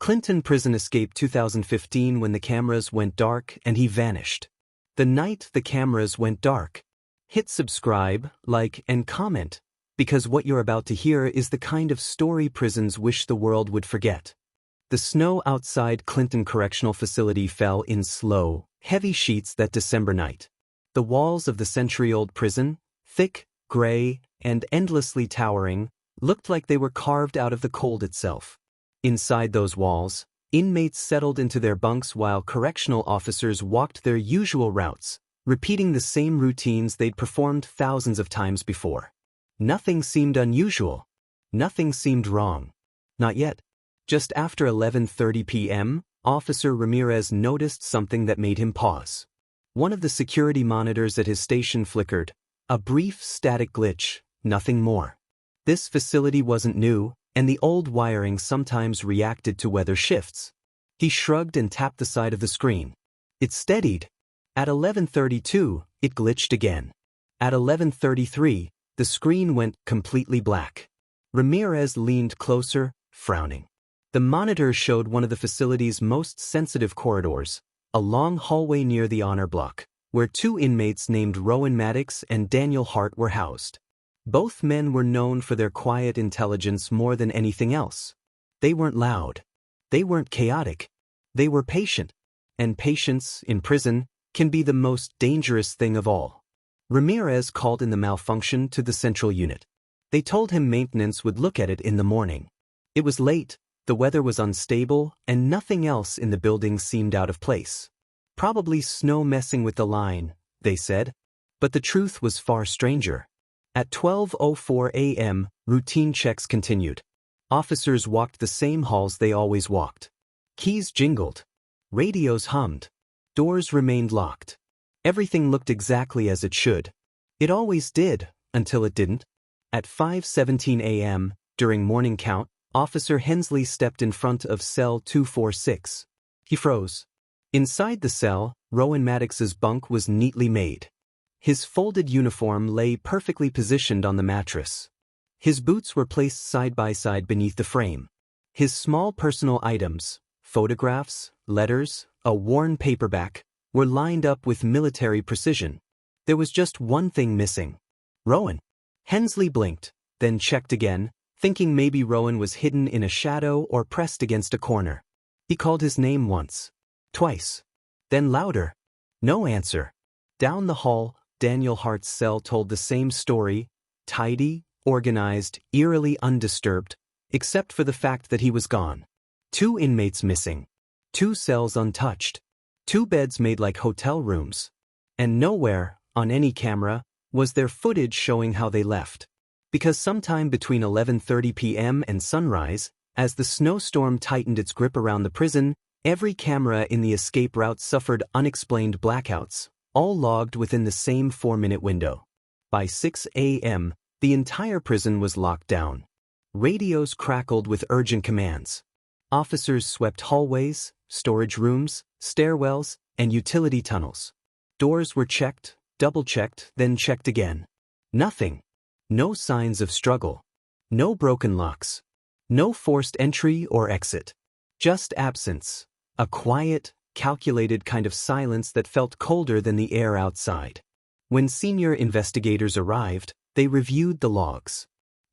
Clinton Prison Escape 2015 when the cameras went dark and he vanished. The night the cameras went dark. Hit subscribe, like, and comment, because what you're about to hear is the kind of story prisons wish the world would forget. The snow outside Clinton Correctional Facility fell in slow, heavy sheets that December night. The walls of the century-old prison, thick, gray, and endlessly towering, looked like they were carved out of the cold itself. Inside those walls, inmates settled into their bunks while correctional officers walked their usual routes, repeating the same routines they'd performed thousands of times before. Nothing seemed unusual. Nothing seemed wrong. Not yet. Just after 11:30 p.m., Officer Ramirez noticed something that made him pause. One of the security monitors at his station flickered. A brief static glitch, nothing more. This facility wasn't new, and the old wiring sometimes reacted to weather shifts. He shrugged and tapped the side of the screen. It steadied. At 11:32, it glitched again. At 11:33, the screen went completely black. Ramirez leaned closer, frowning. The monitor showed one of the facility's most sensitive corridors, a long hallway near the honor block, where two inmates named Rowan Maddox and Daniel Hart were housed. Both men were known for their quiet intelligence more than anything else. They weren't loud. They weren't chaotic. They were patient. And patience, in prison, can be the most dangerous thing of all. Ramirez called in the malfunction to the central unit. They told him maintenance would look at it in the morning. It was late, the weather was unstable, and nothing else in the building seemed out of place. Probably snow messing with the line, they said. But the truth was far stranger. At 12:04 a.m., routine checks continued. Officers walked the same halls they always walked. Keys jingled. Radios hummed. Doors remained locked. Everything looked exactly as it should. It always did, until it didn't. At 5:17 a.m., during morning count, Officer Hensley stepped in front of cell 246. He froze. Inside the cell, Rowan Maddox's bunk was neatly made. His folded uniform lay perfectly positioned on the mattress. His boots were placed side by side beneath the frame. His small personal items, photographs, letters, a worn paperback, were lined up with military precision. There was just one thing missing. Rowan. Hensley blinked, then checked again, thinking maybe Rowan was hidden in a shadow or pressed against a corner. He called his name once. Twice. Then louder. No answer. Down the hall, Daniel Hart's cell told the same story, tidy, organized, eerily undisturbed, except for the fact that he was gone. 2 inmates missing. 2 cells untouched. 2 beds made like hotel rooms. And nowhere, on any camera, was there footage showing how they left. Because sometime between 11:30 p.m. and sunrise, as the snowstorm tightened its grip around the prison, every camera in the escape route suffered unexplained blackouts, all logged within the same 4-minute window. By 6 a.m., the entire prison was locked down. Radios crackled with urgent commands. Officers swept hallways, storage rooms, stairwells, and utility tunnels. Doors were checked, double-checked, then checked again. Nothing. No signs of struggle. No broken locks. No forced entry or exit. Just absence. A quiet, calculated kind of silence that felt colder than the air outside. When senior investigators arrived, they reviewed the logs.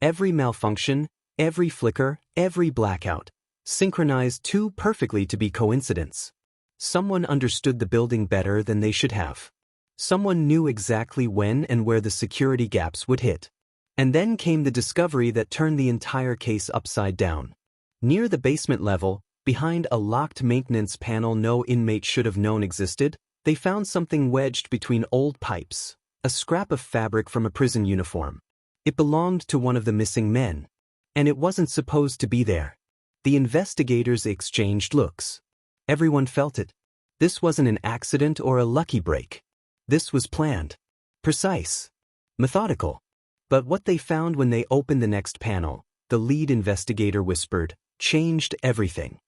Every malfunction, every flicker, every blackout, synchronized too perfectly to be coincidence. Someone understood the building better than they should have. Someone knew exactly when and where the security gaps would hit. And then came the discovery that turned the entire case upside down. Near the basement level, behind a locked maintenance panel no inmate should have known existed, they found something wedged between old pipes, a scrap of fabric from a prison uniform. It belonged to one of the missing men. And it wasn't supposed to be there. The investigators exchanged looks. Everyone felt it. This wasn't an accident or a lucky break. This was planned. Precise. Methodical. But what they found when they opened the next panel, the lead investigator whispered, changed everything.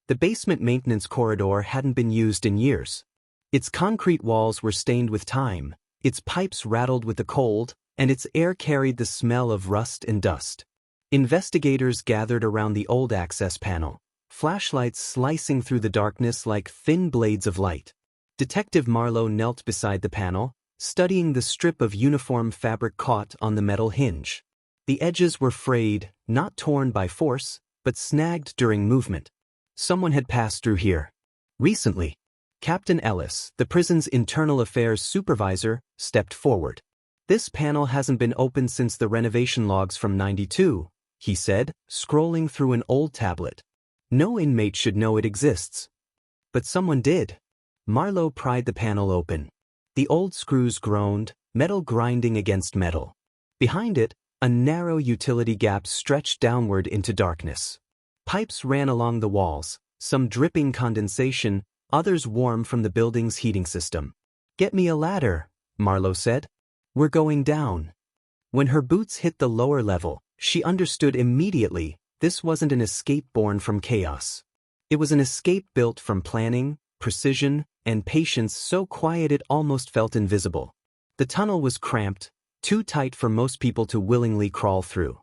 The basement maintenance corridor hadn't been used in years. Its concrete walls were stained with time, its pipes rattled with the cold, and its air carried the smell of rust and dust. Investigators gathered around the old access panel, flashlights slicing through the darkness like thin blades of light. Detective Marlowe knelt beside the panel, studying the strip of uniform fabric caught on the metal hinge. The edges were frayed, not torn by force, but snagged during movement. Someone had passed through here. Recently. Captain Ellis, the prison's internal affairs supervisor, stepped forward. This panel hasn't been opened since the renovation logs from '92, he said, scrolling through an old tablet. No inmate should know it exists. But someone did. Marlowe pried the panel open. The old screws groaned, metal grinding against metal. Behind it, a narrow utility gap stretched downward into darkness. Pipes ran along the walls, some dripping condensation, others warm from the building's heating system. "Get me a ladder," Marlowe said. "We're going down." When her boots hit the lower level, she understood immediately this wasn't an escape born from chaos. It was an escape built from planning, precision, and patience so quiet it almost felt invisible. The tunnel was cramped, too tight for most people to willingly crawl through.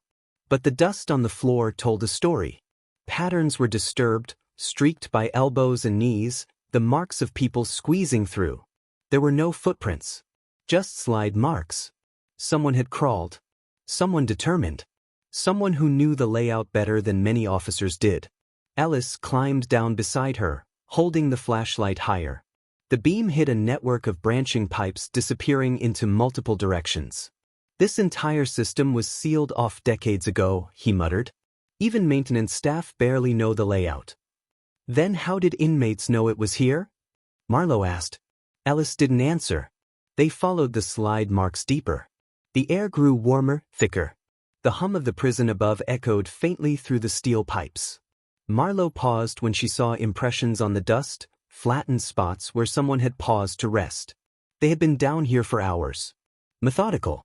But the dust on the floor told a story. Patterns were disturbed, streaked by elbows and knees, the marks of people squeezing through. There were no footprints. Just slide marks. Someone had crawled. Someone determined. Someone who knew the layout better than many officers did. Ellis climbed down beside her, holding the flashlight higher. The beam hit a network of branching pipes disappearing into multiple directions. "This entire system was sealed off decades ago," he muttered. "Even maintenance staff barely know the layout." "Then how did inmates know it was here?" Marlowe asked. Ellis didn't answer. They followed the slide marks deeper. The air grew warmer, thicker. The hum of the prison above echoed faintly through the steel pipes. Marlowe paused when she saw impressions on the dust, flattened spots where someone had paused to rest. They had been down here for hours. Methodical.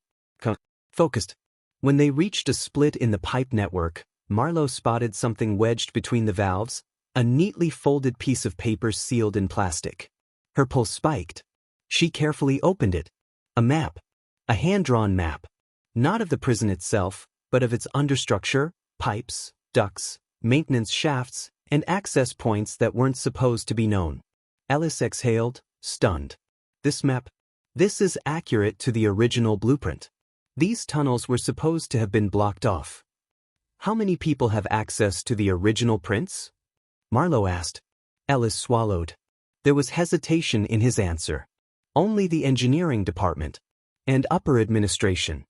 Focused. When they reached a split in the pipe network, Marlowe spotted something wedged between the valves, a neatly folded piece of paper sealed in plastic. Her pulse spiked. She carefully opened it. A map. A hand-drawn map. Not of the prison itself, but of its understructure, pipes, ducts, maintenance shafts, and access points that weren't supposed to be known. Ellis exhaled, stunned. This map? This is accurate to the original blueprint. These tunnels were supposed to have been blocked off. "How many people have access to the original prints?" Marlowe asked. Ellis swallowed. There was hesitation in his answer. "Only the engineering department. And upper administration."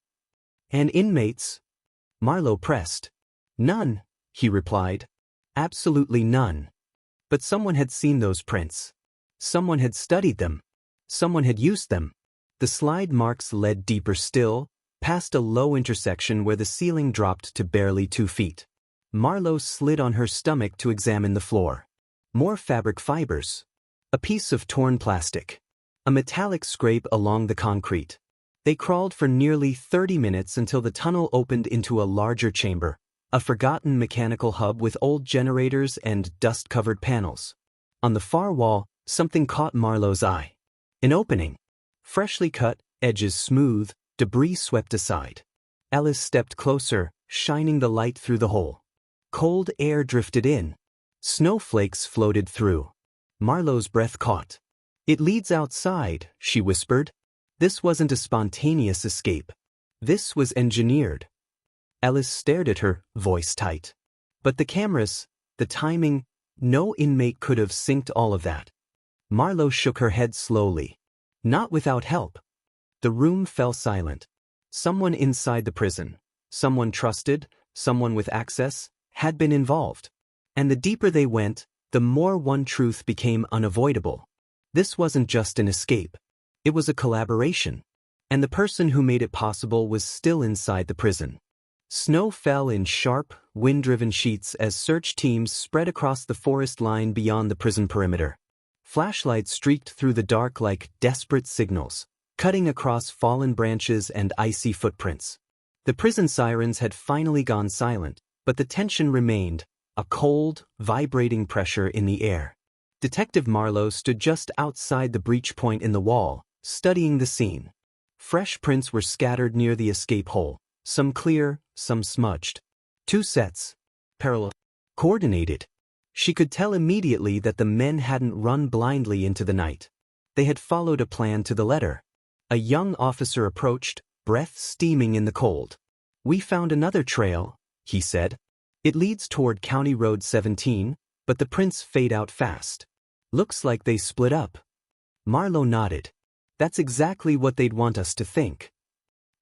"And inmates?" Marlowe pressed. "None," he replied. "Absolutely none." But someone had seen those prints. Someone had studied them. Someone had used them. The slide marks led deeper still, past a low intersection where the ceiling dropped to barely 2 feet. Marlowe slid on her stomach to examine the floor. More fabric fibers. A piece of torn plastic. A metallic scrape along the concrete. They crawled for nearly 30 minutes until the tunnel opened into a larger chamber, a forgotten mechanical hub with old generators and dust-covered panels. On the far wall, something caught Marlowe's eye. An opening. Freshly cut, edges smooth, debris swept aside. Ellis stepped closer, shining the light through the hole. Cold air drifted in. Snowflakes floated through. Marlowe's breath caught. "It leads outside," she whispered. This wasn't a spontaneous escape. This was engineered. Ellis stared at her, voice tight. But the cameras, the timing, no inmate could have synced all of that. Marlowe shook her head slowly. Not without help. The room fell silent. Someone inside the prison, someone trusted, someone with access, had been involved. And the deeper they went, the more one truth became unavoidable. This wasn't just an escape. It was a collaboration. And the person who made it possible was still inside the prison. Snow fell in sharp, wind-driven sheets as search teams spread across the forest line beyond the prison perimeter. Flashlights streaked through the dark like desperate signals, cutting across fallen branches and icy footprints. The prison sirens had finally gone silent, but the tension remained, a cold, vibrating pressure in the air. Detective Marlowe stood just outside the breach point in the wall, studying the scene. Fresh prints were scattered near the escape hole, some clear, some smudged. 2 sets. Parallel. Coordinated. She could tell immediately that the men hadn't run blindly into the night. They had followed a plan to the letter. A young officer approached, breath steaming in the cold. "We found another trail," he said. "It leads toward County Road 17, but the prints fade out fast. Looks like they split up." Marlowe nodded. "That's exactly what they'd want us to think."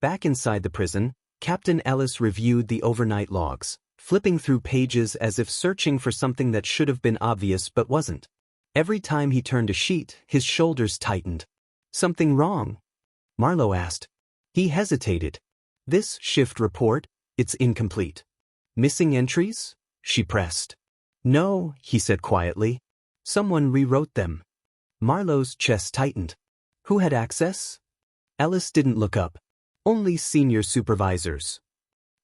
Back inside the prison, Captain Ellis reviewed the overnight logs, flipping through pages as if searching for something that should have been obvious but wasn't. Every time he turned a sheet, his shoulders tightened. "Something wrong?" Marlowe asked. He hesitated. "This shift report, it's incomplete." "Missing entries?" she pressed. "No," he said quietly. "Someone rewrote them." Marlowe's chest tightened. Who had access? Ellis didn't look up. Only senior supervisors.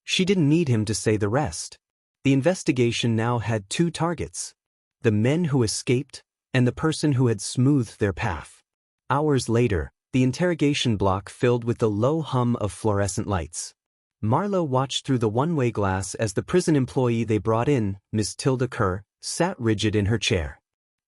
She didn't need him to say the rest. The investigation now had two targets: the men who escaped and the person who had smoothed their path. Hours later, the interrogation block filled with the low hum of fluorescent lights. Marlowe watched through the one-way glass as the prison employee they brought in, Miss Tilda Kerr, sat rigid in her chair.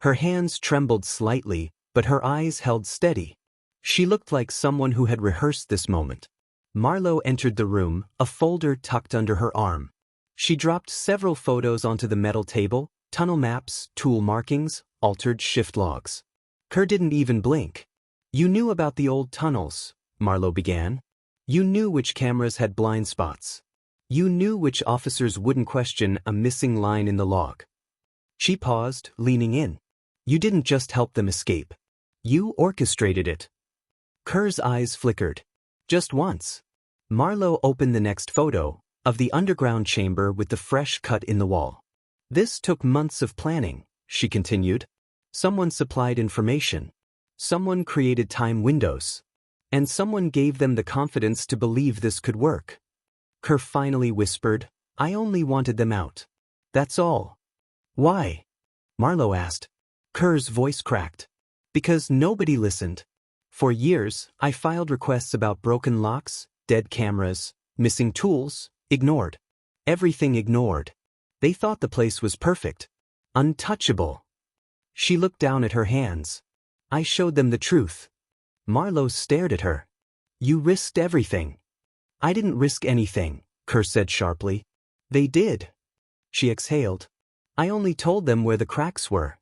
Her hands trembled slightly, but her eyes held steady. She looked like someone who had rehearsed this moment. Marlowe entered the room, a folder tucked under her arm. She dropped several photos onto the metal table: tunnel maps, tool markings, altered shift logs. Kerr didn't even blink. "You knew about the old tunnels," Marlowe began. "You knew which cameras had blind spots. You knew which officers wouldn't question a missing line in the log." She paused, leaning in. "You didn't just help them escape. You orchestrated it." Kerr's eyes flickered. "Just once." Marlowe opened the next photo, of the underground chamber with the fresh cut in the wall. "This took months of planning," she continued. "Someone supplied information. Someone created time windows. And someone gave them the confidence to believe this could work." Kerr finally whispered, "I only wanted them out. That's all." "Why?" Marlowe asked. Kerr's voice cracked. "Because nobody listened. For years, I filed requests about broken locks, dead cameras, missing tools, ignored. Everything ignored. They thought the place was perfect. Untouchable." She looked down at her hands. "I showed them the truth." Marlowe stared at her. "You risked everything." "I didn't risk anything," Kerr said sharply. "They did." She exhaled. "I only told them where the cracks were."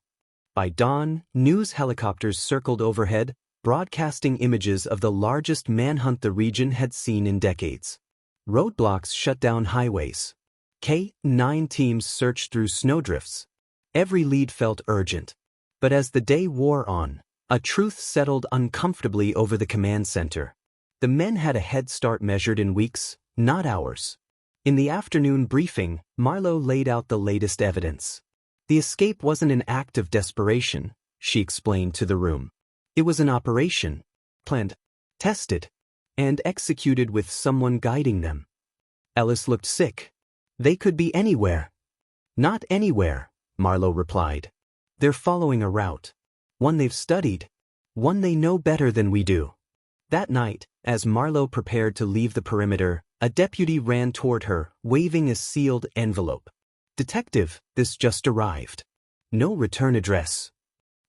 By dawn, news helicopters circled overhead, broadcasting images of the largest manhunt the region had seen in decades. Roadblocks shut down highways. K-9 teams searched through snowdrifts. Every lead felt urgent. But as the day wore on, a truth settled uncomfortably over the command center. The men had a head start measured in weeks, not hours. In the afternoon briefing, Marlowe laid out the latest evidence. "The escape wasn't an act of desperation," she explained to the room. "It was an operation. Planned, tested, and executed with someone guiding them." Ellis looked sick. "They could be anywhere." "Not anywhere," Marlowe replied. "They're following a route. One they've studied. One they know better than we do." That night, as Marlowe prepared to leave the perimeter, a deputy ran toward her, waving a sealed envelope. "Detective, this just arrived. No return address."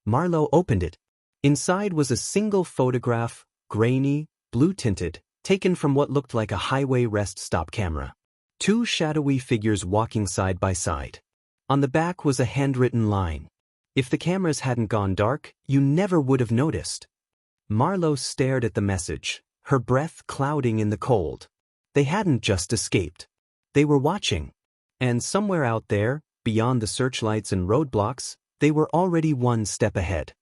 Marlowe opened it. Inside was a single photograph, grainy, blue-tinted, taken from what looked like a highway rest stop camera. Two shadowy figures walking side by side. On the back was a handwritten line: "If the cameras hadn't gone dark, you never would have noticed." Marlowe stared at the message, her breath clouding in the cold. They hadn't just escaped. They were watching. And somewhere out there, beyond the searchlights and roadblocks, they were already one step ahead.